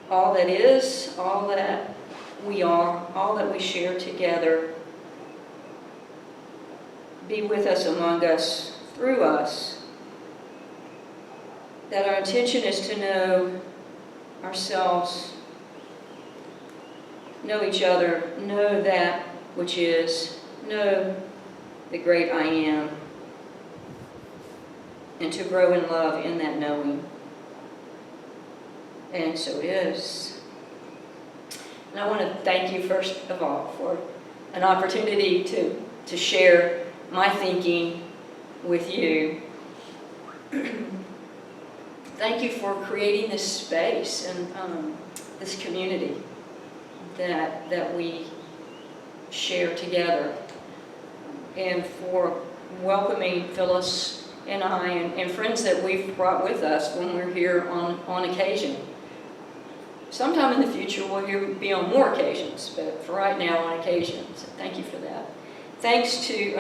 all that is, all that we are, all that we share together. Be with us, among us, through us. That our intention is to know ourselves, know each other, know that which is, know the great I am, and to grow in love in that knowing. And so it is. And I want to thank you first of all for an opportunity to share my thinking with you. Thank you for creating this space and this community that we share together, and for welcoming Phyllis and I and friends that we've brought with us when we're here on occasion. Sometime in the future we'll be on more occasions, but for right now on occasion. So thank you for that. Thanks to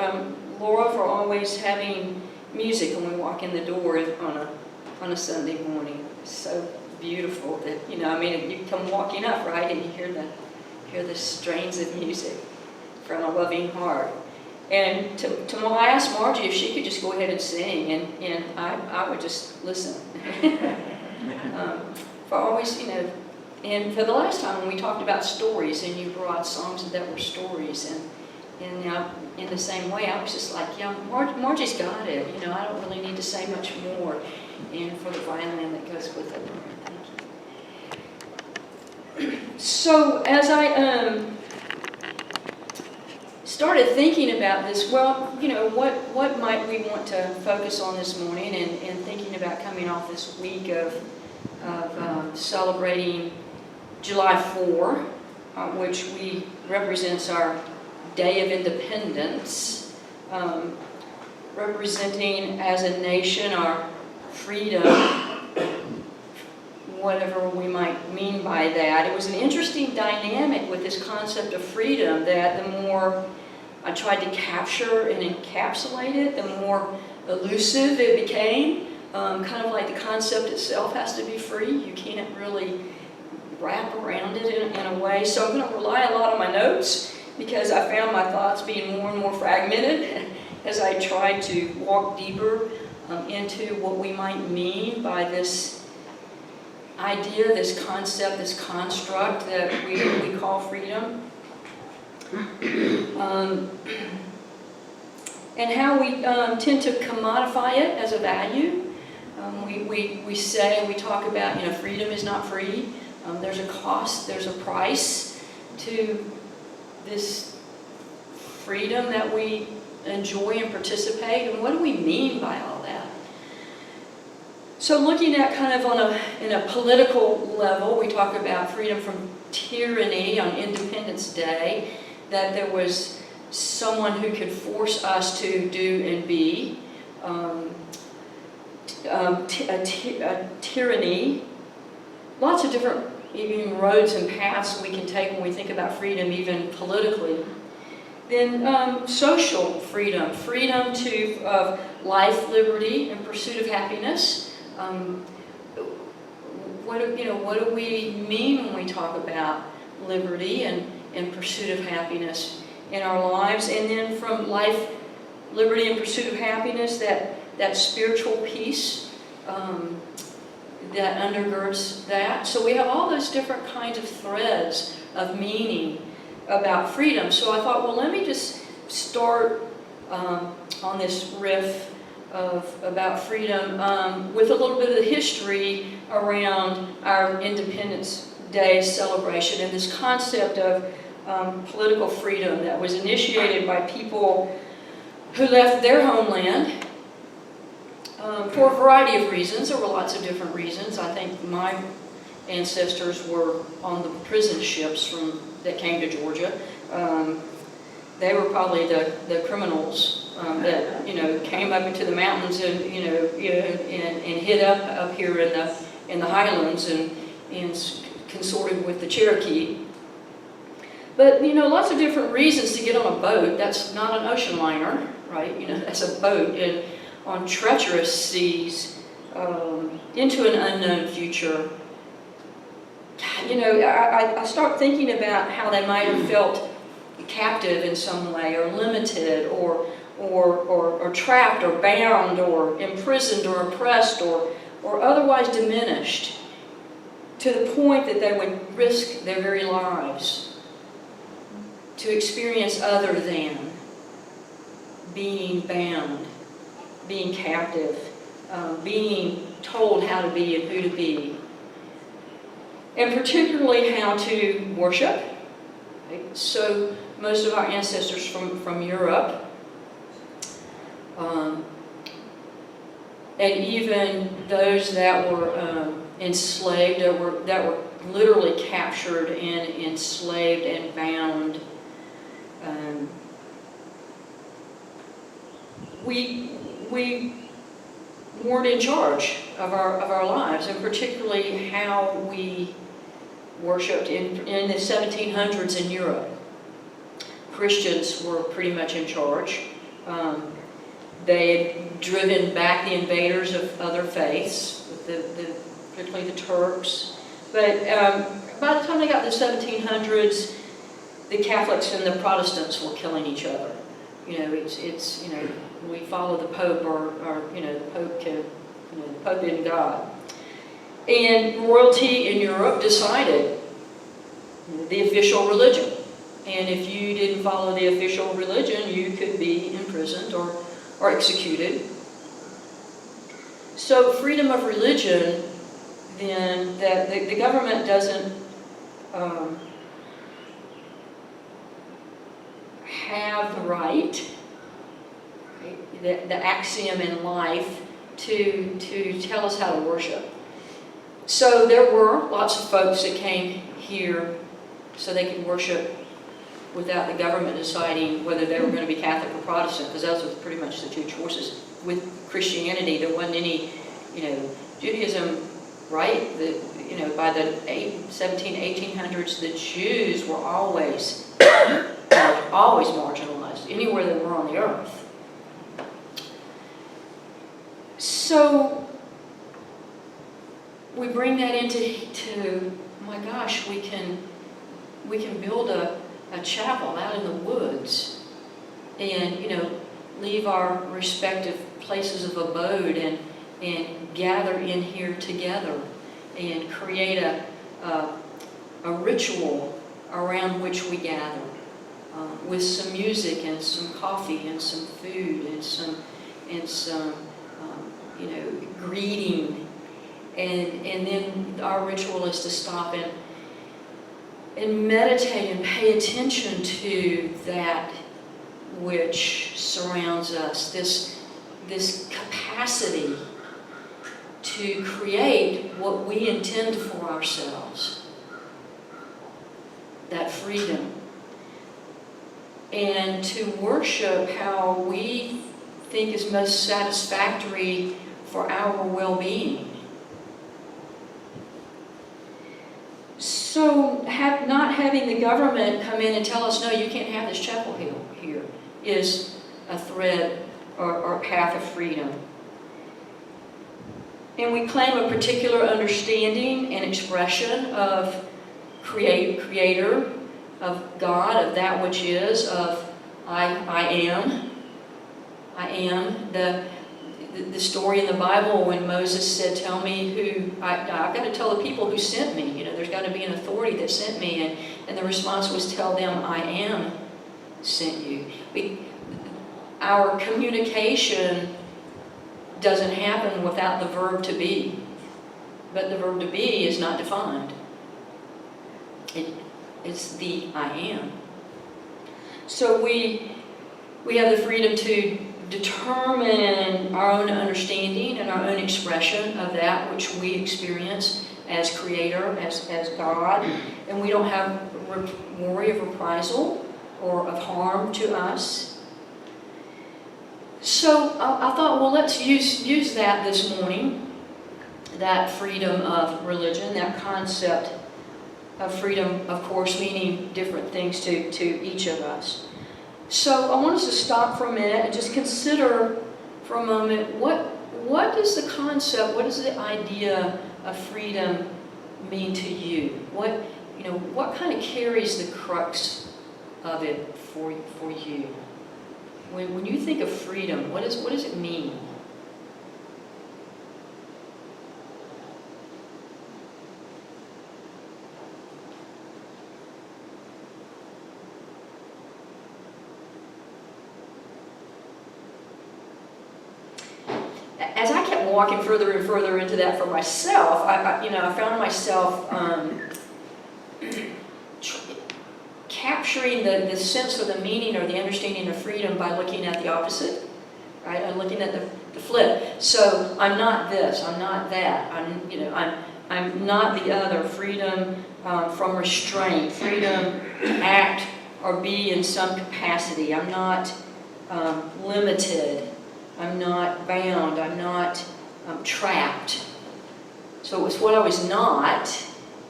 Laura for always having music when we walk in the door on a Sunday morning. It's so beautiful that, you come walking up, right, and you hear the strains of music from a loving heart. And I asked Margie if she could just go ahead and sing, and I would just listen. For always, and for the last time when we talked about stories, and you brought songs that were stories, and in the same way, I was just like, Margie's got it. I don't really need to say much more. And for the violin that goes with it. Thank you. So as I started thinking about this, what might we want to focus on this morning, and thinking about coming off this week of celebrating July 4, which represents our Day of Independence, representing as a nation our freedom, whatever we might mean by that. It was an interesting dynamic with this concept of freedom, that the more I tried to capture and encapsulate it, the more elusive it became. Kind of like the concept itself has to be free. You can't really wrap around it in a way. So I'm going to rely a lot on my notes, because I found my thoughts being more and more fragmented as I tried to walk deeper into what we might mean by this idea, this concept, this construct that we call freedom. And how we tend to commodify it as a value. We talk about, freedom is not free. There's a cost, there's a price to this freedom that we enjoy and participate. And what do we mean by all that? So looking at kind of in a political level, we talk about freedom from tyranny on Independence Day, that there was someone who could force us to do and be. A tyranny, lots of different even roads and paths we can take when we think about freedom, even politically. Then social freedom, freedom of life, liberty, and pursuit of happiness. What do we mean when we talk about liberty and pursuit of happiness in our lives? And then from life, liberty, and pursuit of happiness, that spiritual peace that undergirds that. So we have all those different kinds of threads of meaning about freedom. So I thought, well, let me just start on this riff about freedom with a little bit of the history around our Independence Day celebration, and this concept of political freedom that was initiated by people who left their homeland for a variety of reasons. There were lots of different reasons. I think my ancestors were on the prison ships that came to Georgia. They were probably the criminals that came up into the mountains and hid up here in the highlands and consorted with the Cherokee. But lots of different reasons to get on a boat. That's not an ocean liner, right? That's a boat on treacherous seas into an unknown future. God, I start thinking about how they might have felt captive in some way, or limited, or trapped, or bound, or imprisoned, or oppressed, or otherwise diminished, to the point that they would risk their very lives to experience other than being bound, being captive, being told how to be and who to be, and particularly how to worship. Right? So most of our ancestors from Europe, and even those that were enslaved, that were literally captured and enslaved and bound, we weren't in charge of our lives, and particularly how we worshipped in the 1700s in Europe. Christians were pretty much in charge. They had driven back the invaders of other faiths, particularly the Turks. But by the time they got to the 1700s, the Catholics and the Protestants were killing each other. We follow the Pope, or the Pope isn't God. And royalty in Europe decided the official religion. And if you didn't follow the official religion, you could be imprisoned or executed. So freedom of religion, then, that the government doesn't have the right, the axiom in life, to tell us how to worship. So there were lots of folks that came here so they could worship without the government deciding whether they were going to be Catholic or Protestant, because those were pretty much the two choices. With Christianity, there wasn't any, Judaism, right? By the 1800s, the Jews were always marginalized, anywhere they were on the earth. So we bring that into my gosh, we can build a chapel out in the woods, and leave our respective places of abode and gather in here together and create a ritual around which we gather, with some music and some coffee and some food and some greeting, and then our ritual is to stop and meditate and pay attention to that which surrounds us, this capacity to create what we intend for ourselves, that freedom, and to worship how we think is most satisfactory for our well-being. So not having the government come in and tell us, no, you can't have this chapel here, is a thread or a path of freedom. And we claim a particular understanding and expression of Creator, of God, of that which is, of I am. I am. The story in the Bible when Moses said, tell me who, I've got to tell the people who sent me. There's got to be an authority that sent me. And the response was, tell them I am sent you. Our communication doesn't happen without the verb to be. But the verb to be is not defined. It's the I am. So we have the freedom to determine our own understanding and our own expression of that which we experience as Creator, as God, and we don't have worry of reprisal or of harm to us. So I thought, well, let's use that this morning, that freedom of religion, that concept of freedom, of course, meaning different things to each of us. So I want us to stop for a minute and just consider for a moment what is the concept, what does the idea of freedom mean to you? What kind of carries the crux of it for you? When you think of freedom, what does it mean? As I kept walking further and further into that for myself, I found myself capturing the sense or the meaning or the understanding of freedom by looking at the opposite, right? I'm looking at the flip. So I'm not this, I'm not that, I'm not the other. Freedom from restraint, freedom to act or be in some capacity. I'm not limited. I'm not bound. I'm not trapped. So it was what I was not,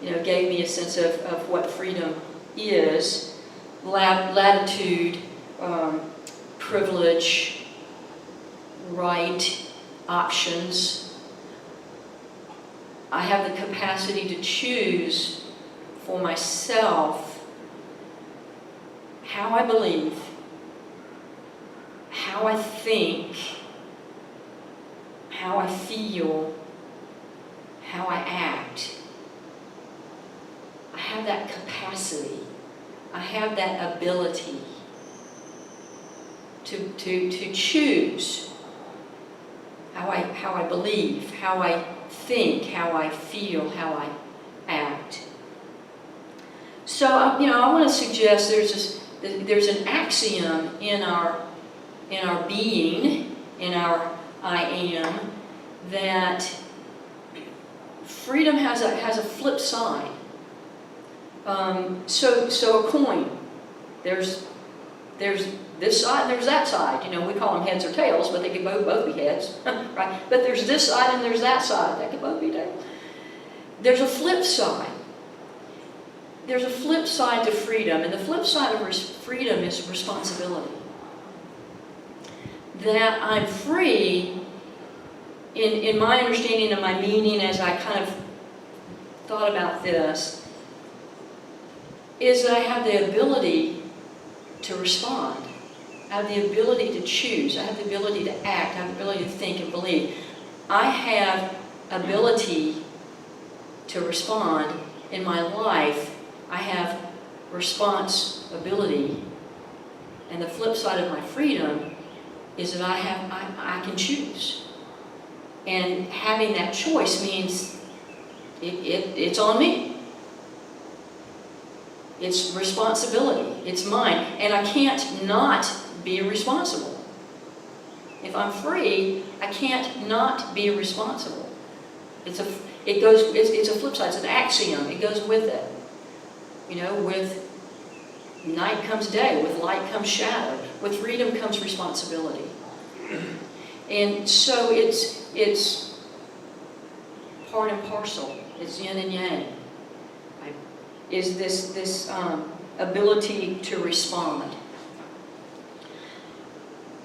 gave me a sense of what freedom is. Latitude, privilege, right, options. I have the capacity to choose for myself how I believe, how I think, how I feel, how I act. I have that capacity. I have that ability to choose how I believe, how I think, how I feel, how I act. So I want to suggest there's an axiom in our being, in our I am, that freedom has a flip side. So a coin, there's this side and there's that side. We call them heads or tails, but they can both be heads, right? But there's this side and there's that side. That could both be tails. There's a flip side. There's a flip side to freedom, and the flip side of freedom is responsibility. That I'm free, in my understanding of my meaning as I kind of thought about this, is that I have the ability to respond. I have the ability to choose. I have the ability to act. I have the ability to think and believe. I have ability to respond in my life. I have responsibility. And the flip side of my freedom is that I can choose. And having that choice means it's on me. It's responsibility. It's mine. And I can't not be responsible. If I'm free, I can't not be responsible. It's a flip side. It's an axiom. It goes with it. With night comes day. With light comes shadow. With freedom comes responsibility. And so it's part and parcel. It's yin and yang. Is this ability to respond.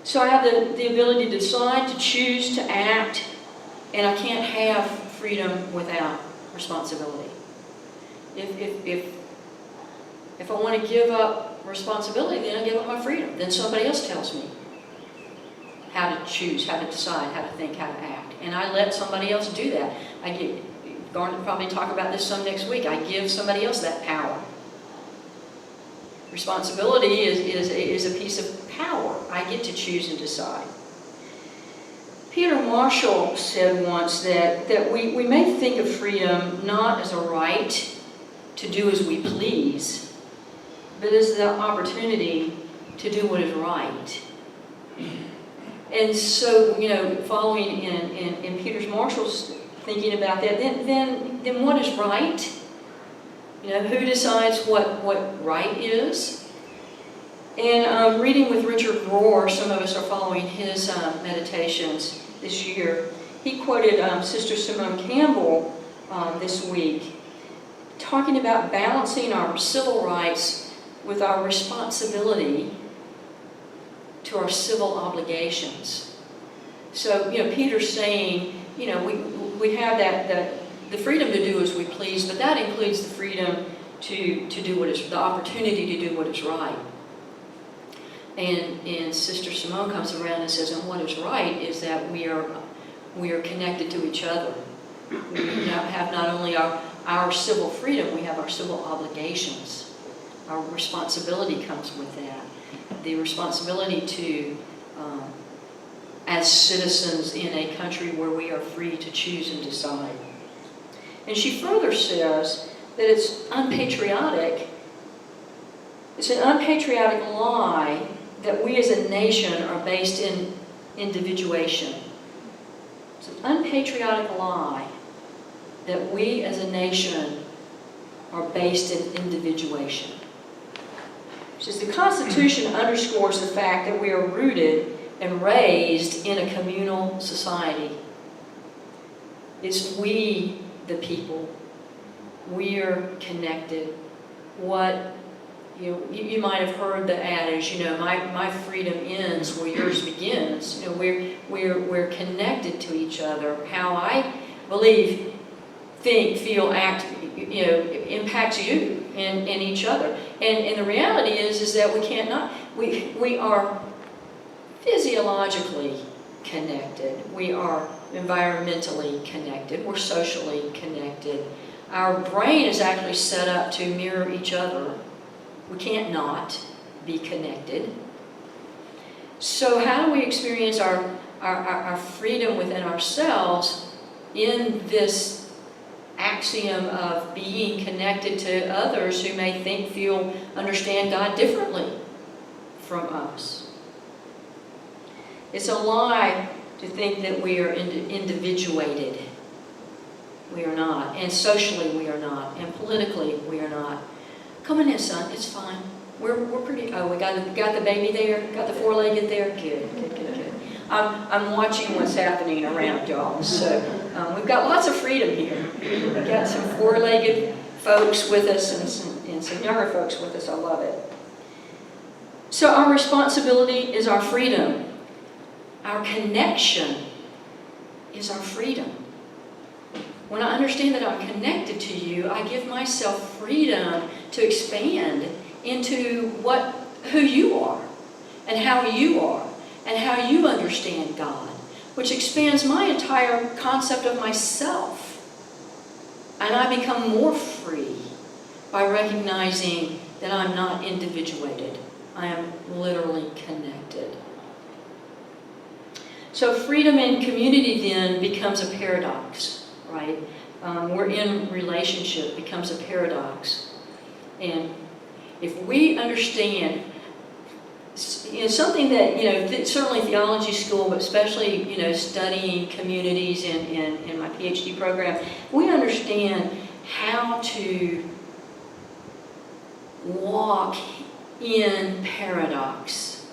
So I have the ability to decide, to choose, to act, and I can't have freedom without responsibility. If I want to give up responsibility, then I give up my freedom. Then somebody else tells me how to choose, how to decide, how to think, how to act. And I let somebody else do that. Garnet will probably talk about this some next week. I give somebody else that power. Responsibility is a piece of power. I get to choose and decide. Peter Marshall said once that we may think of freedom not as a right to do as we please, but as the opportunity to do what is right. And so, following in Peter Marshall's thinking about that, then what is right? Who decides what right is? And reading with Richard Rohr, some of us are following his meditations this year. He quoted Sister Simone Campbell this week, talking about balancing our civil rights with our responsibility to our civil obligations. So, Peter's saying, we have the freedom to do as we please, but that includes the freedom to do what is, the opportunity to do what is right. And Sister Simone comes around and says, and what is right is that we are connected to each other. We have not only our civil freedom, we have our civil obligations. Our responsibility comes with that. The responsibility to, as citizens in a country where we are free to choose and decide. And she further says that it's unpatriotic. It's an unpatriotic lie that we as a nation are based in individuation. It's an unpatriotic lie that we as a nation are based in individuation. She says the Constitution underscores the fact that we are rooted and raised in a communal society. It's we, the people. We're connected. You might have heard the adage, my freedom ends where yours begins. We're connected to each other. How I believe, think, feel, act, impacts you and each other. And the reality is that we are physiologically connected. We are environmentally connected. We're socially connected. Our brain is actually set up to mirror each other. We can't not be connected. So how do we experience our freedom within ourselves in this axiom of being connected to others who may think, feel, understand God differently from us? It's a lie to think that we are individuated. We are not. And socially we are not. And politically we are not. Come on in, son. It's fine. We're pretty. Oh, we got the baby there. Got the four-legged there. Good. I'm watching what's happening around y'all. So we've got lots of freedom here. We've got some four-legged folks with us and some younger folks with us. I love it. So our responsibility is our freedom. Our connection is our freedom. When I understand that I'm connected to you, I give myself freedom to expand into who you are and how you are and how you understand God, which expands my entire concept of myself. And I become more free by recognizing that I'm not individuated. I am literally connected. So freedom in community then becomes a paradox, right? We're in relationship becomes a paradox. And if we understand, something that, certainly theology school, but especially, studying communities in my PhD program, we understand how to walk in paradox,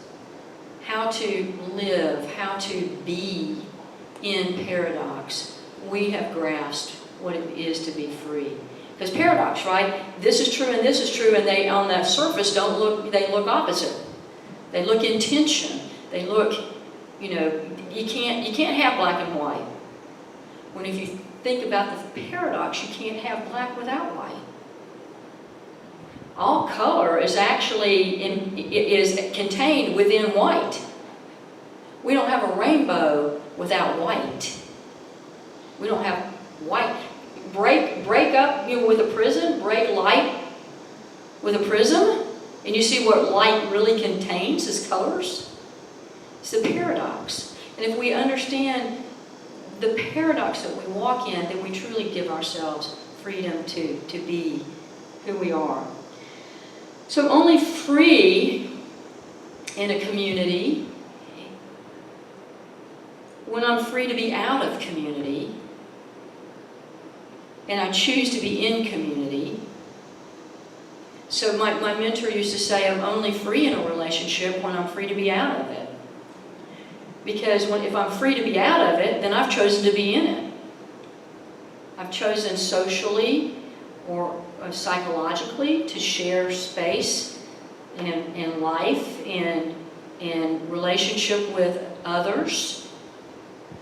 how to live, how to be in paradox. We have grasped what it is to be free. Because paradox, right? This is true and this is true, and they on that surface they look opposite. They look in tension. They look, you can't have black and white. When if you think about the paradox, you can't have black without white. All color is actually is contained within white. We don't have a rainbow without white. We don't have white. Break up with a prism, break light with a prism, and you see what light really contains as colors. It's the paradox. And if we understand the paradox that we walk in, then we truly give ourselves freedom to be who we are. So I'm only free in a community when I'm free to be out of community, and I choose to be in community. So my mentor used to say, I'm only free in a relationship when I'm free to be out of it. Because if I'm free to be out of it, then I've chosen to be in it. I've chosen socially or psychologically to share space and life and relationship with others.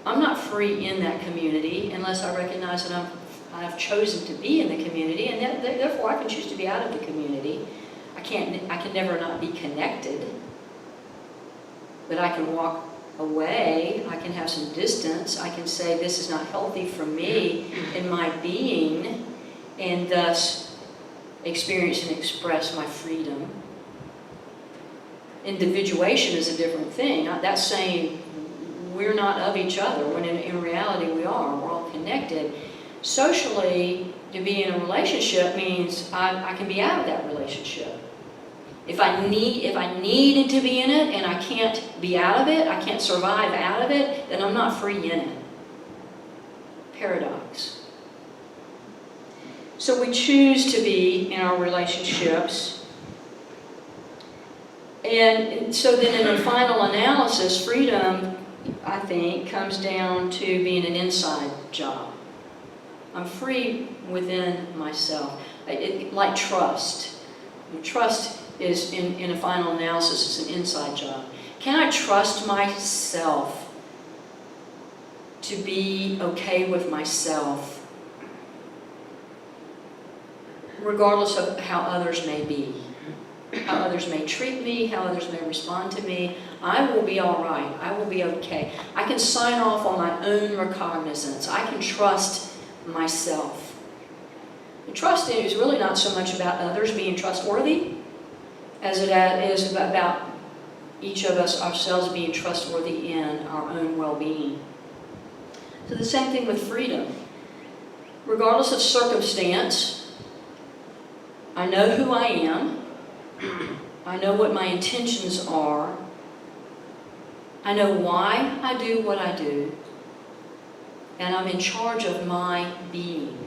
I'm not free in that community unless I recognize that I've chosen to be in the community, and therefore I can choose to be out of the community. I can never not be connected, but I can walk away. I can have some distance. I can say this is not healthy for me in my being, and thus experience and express my freedom. Individuation is a different thing. That's saying we're not of each other, when in reality we are. We're all connected. Socially, to be in a relationship means I can be out of that relationship. If I needed to be in it and I can't be out of it, I can't survive out of it, then I'm not free in it. Paradox. So we choose to be in our relationships. And so then in a final analysis, freedom, I think, comes down to being an inside job. I'm free within myself. Like trust. Trust is, in a final analysis, is an inside job. Can I trust myself to be okay with myself, regardless of how others may be? How others may treat me, how others may respond to me. I will be all right. I will be okay. I can sign off on my own recognizance. I can trust myself. And trust is really not so much about others being trustworthy as it is about each of us ourselves being trustworthy in our own well-being. So the same thing with freedom. Regardless of circumstance, I know who I am. I know what my intentions are. I know why I do what I do. And I'm in charge of my being.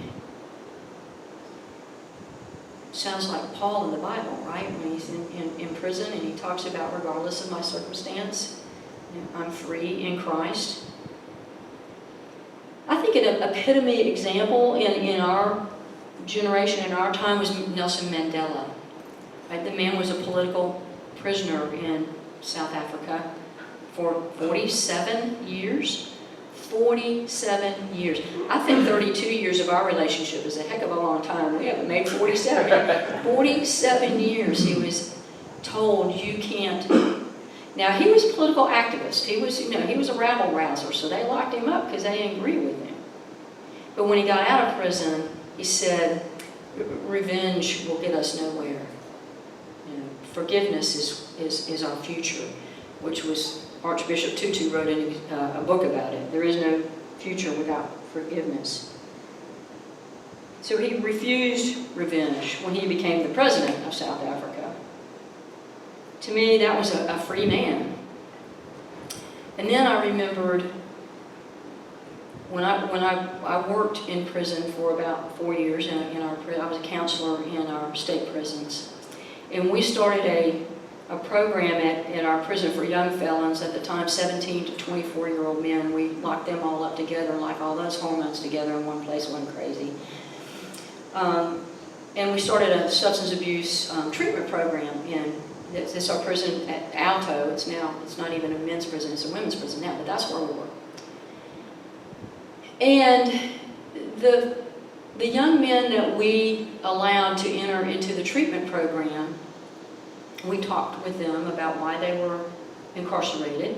Sounds like Paul in the Bible, right? When he's in prison and he talks about regardless of my circumstance, I'm free in Christ. I think an epitome example in our generation, in our time, was Nelson Mandela. Right? The man was a political prisoner in South Africa for 47 years. 47 years. I think 32 years of our relationship is a heck of a long time. We haven't made 47. 47 years he was told you can't. Now he was a political activist. He was a rabble rouser, so they locked him up because they didn't agree with him. But when he got out of prison, he said, revenge will get us nowhere. Forgiveness is our future, which was Archbishop Tutu wrote a book about it. There is no future without forgiveness. So he refused revenge when he became the president of South Africa. To me, that was a free man. And then I remembered when I worked in prison for about 4 years I was a counselor in our state prisons. And we started a program at our prison for young felons, at the time 17 to 24-year-old men. We locked them all up together, like all those hormones together in one place, went crazy. And we started a substance abuse treatment program it's our prison at Alto. It's not even a men's prison, it's a women's prison now, but that's where we were. And the young men that we allowed to enter into the treatment program, we talked with them about why they were incarcerated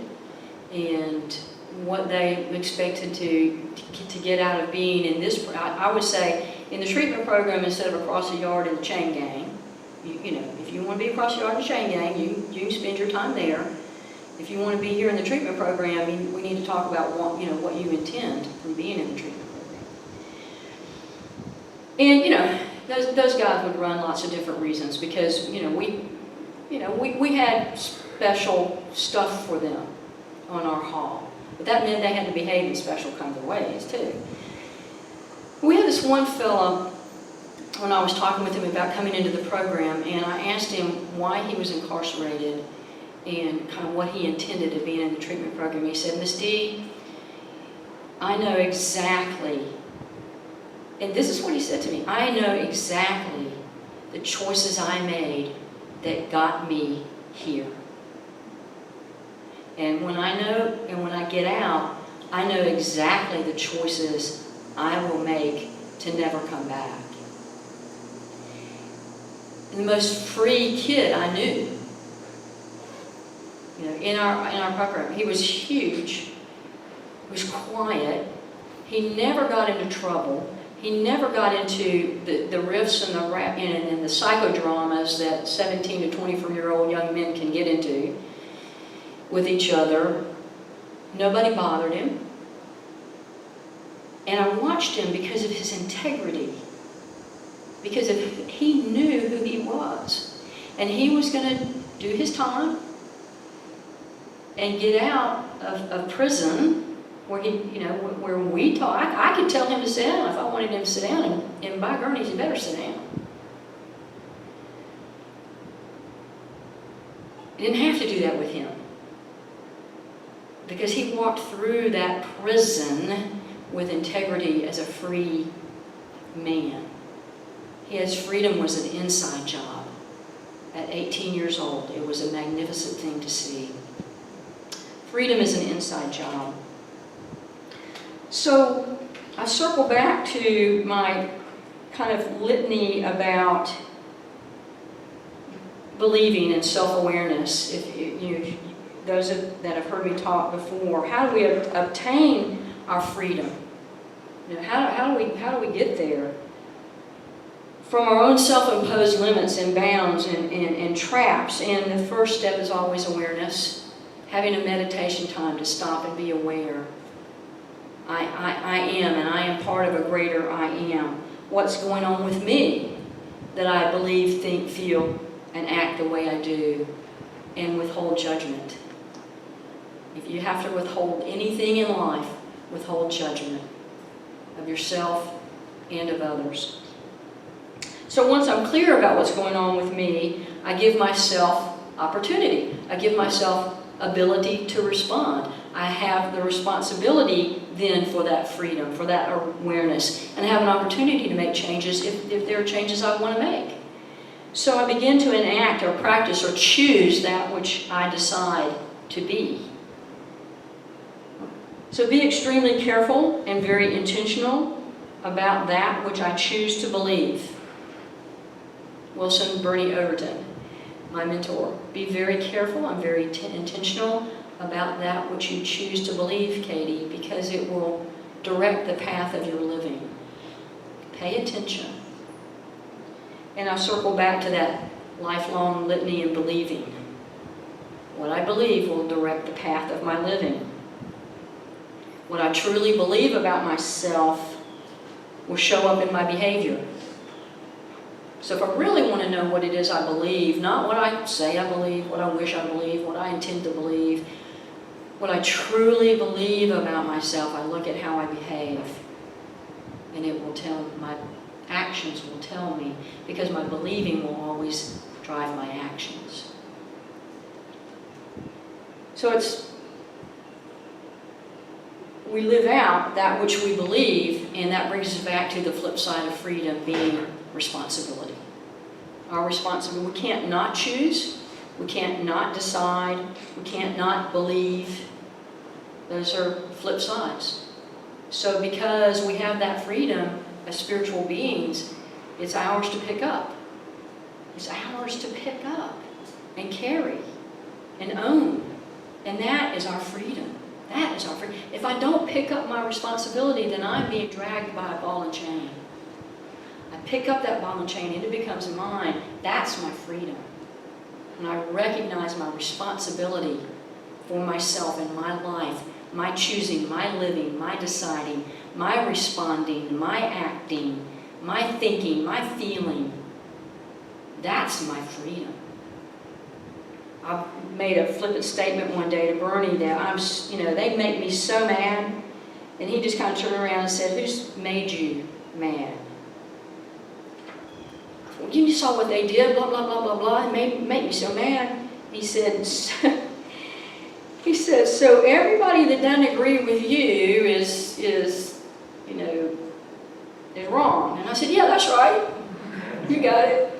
and what they expected to get out of being in this. I would say in the treatment program, instead of across the yard in the chain gang, if you want to be across the yard in the chain gang, you can spend your time there. If you want to be here in the treatment program, we need to talk about what you intend from being in the treatment program. And those guys would run lots of different reasons because we had special stuff for them on our hall. But that meant they had to behave in special kinds of ways, too. We had this one fellow, when I was talking with him about coming into the program, and I asked him why he was incarcerated and kind of what he intended to be in the treatment program. He said, Miss D, I know exactly, and this is what he said to me, I know exactly the choices I made that got me here. And when I get out, I know exactly the choices I will make to never come back. And the most free kid I knew, in our program. He was huge. He was quiet. He never got into trouble. He never got into the riffs and the psychodramas that 17 to 24-year-old young men can get into with each other. Nobody bothered him. And I watched him because of his integrity. Because he knew who he was. And he was going to do his time and get out of prison where where we talk. I could tell him to sit down if I wanted him to sit down, and by Gurney's, he better sit down. I didn't have to do that with him because he walked through that prison with integrity as a free man. His freedom was an inside job. At 18 years old, it was a magnificent thing to see. Freedom is an inside job. So I circle back to my kind of litany about believing and self-awareness. If those that have heard me talk before, how do we obtain our freedom? How do we get there? From our own self-imposed limits and bounds and traps. And the first step is always awareness. Having a meditation time to stop and be aware. I am, and I am part of a greater I am. What's going on with me that I believe, think, feel, and act the way I do, and withhold judgment. If you have to withhold anything in life, withhold judgment of yourself and of others. So once I'm clear about what's going on with me, I give myself opportunity. I give myself ability to respond. I have the responsibility then for that freedom, for that awareness, and I have an opportunity to make changes if there are changes I want to make. So I begin to enact or practice or choose that which I decide to be. So be extremely careful and very intentional about that which I choose to believe. Wilson Bernie Overton, my mentor. Be very careful and very intentional about that which you choose to believe, Katie, because it will direct the path of your living. Pay attention. And I circle back to that lifelong litany in believing. What I believe will direct the path of my living. What I truly believe about myself will show up in my behavior. So if I really want to know what it is I believe, not what I say I believe, what I wish I believe, what I intend to believe, what I truly believe about myself, I look at how I behave. And it will tell, my actions will tell me, because my believing will always drive my actions. So we live out that which we believe, and that brings us back to the flip side of freedom, being responsibility. Our responsibility. We can't not choose. We can't not decide. We can't not believe. Those are flip sides. So because we have that freedom as spiritual beings, it's ours to pick up. It's ours to pick up and carry and own. And that is our freedom. That is our freedom. If I don't pick up my responsibility, then I'm being dragged by a ball and chain. I pick up that ball and chain and it becomes mine. That's my freedom. And I recognize my responsibility for myself and my life, my choosing, my living, my deciding, my responding, my acting, my thinking, my feeling. That's my freedom. I made a flippant statement one day to Bernie that they make me so mad. And he just kind of turned around and said, "Who's made you mad?" Well, you saw what they did, blah, blah, blah, blah, blah. It made me so mad. He said, so everybody that doesn't agree with you is wrong. And I said, yeah, that's right. You got it.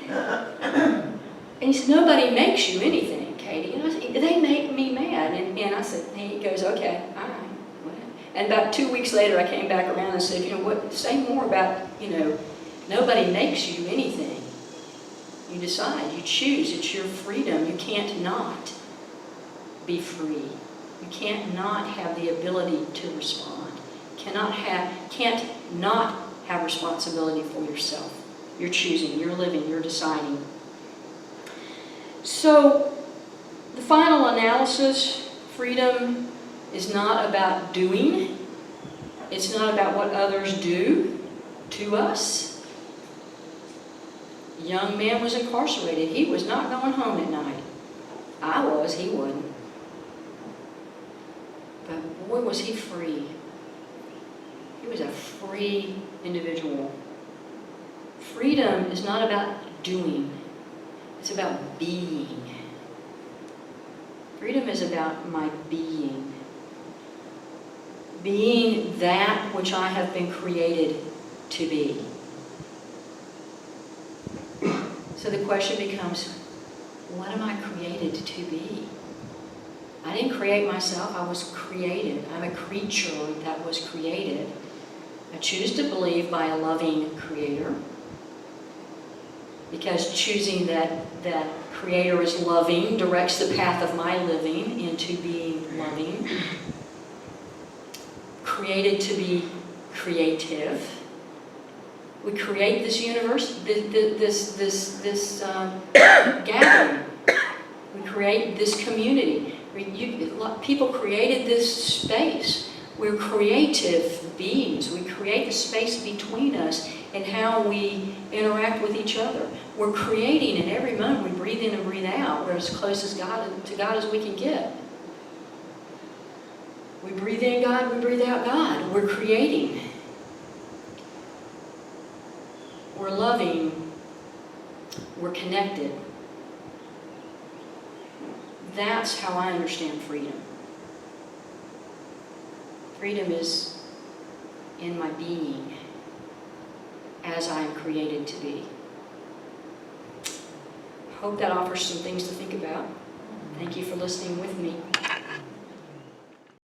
And he said, nobody makes you anything, Katie. And I said, they make me mad. And I said, and he goes, okay, all right. Whatever. And about 2 weeks later, I came back around and said, say more about, nobody makes you anything. You decide, you choose, it's your freedom. You can't not be free. You can't not have the ability to respond. Can't not have responsibility for yourself. You're choosing, you're living, you're deciding. So, the final analysis, freedom is not about doing. It's not about what others do to us. A young man was incarcerated. He was not going home at night. I was, he wasn't. But boy, was he free. He was a free individual. Freedom is not about doing. It's about being. Freedom is about my being. Being that which I have been created to be. So the question becomes, what am I created to be? I didn't create myself, I was created. I'm a creature that was created. I choose to believe by a loving creator. Because choosing that creator is loving directs the path of my living into being loving. Created to be creative. We create this universe, this gathering. We create this community. People created this space. We're creative beings. We create the space between us and how we interact with each other. We're creating, and every moment we breathe in and breathe out. We're as close to God as we can get. We breathe in God, we breathe out God. We're creating. We're loving. We're connected. That's how I understand freedom. Freedom is in my being as I am created to be. Hope that offers some things to think about. Thank you for listening with me.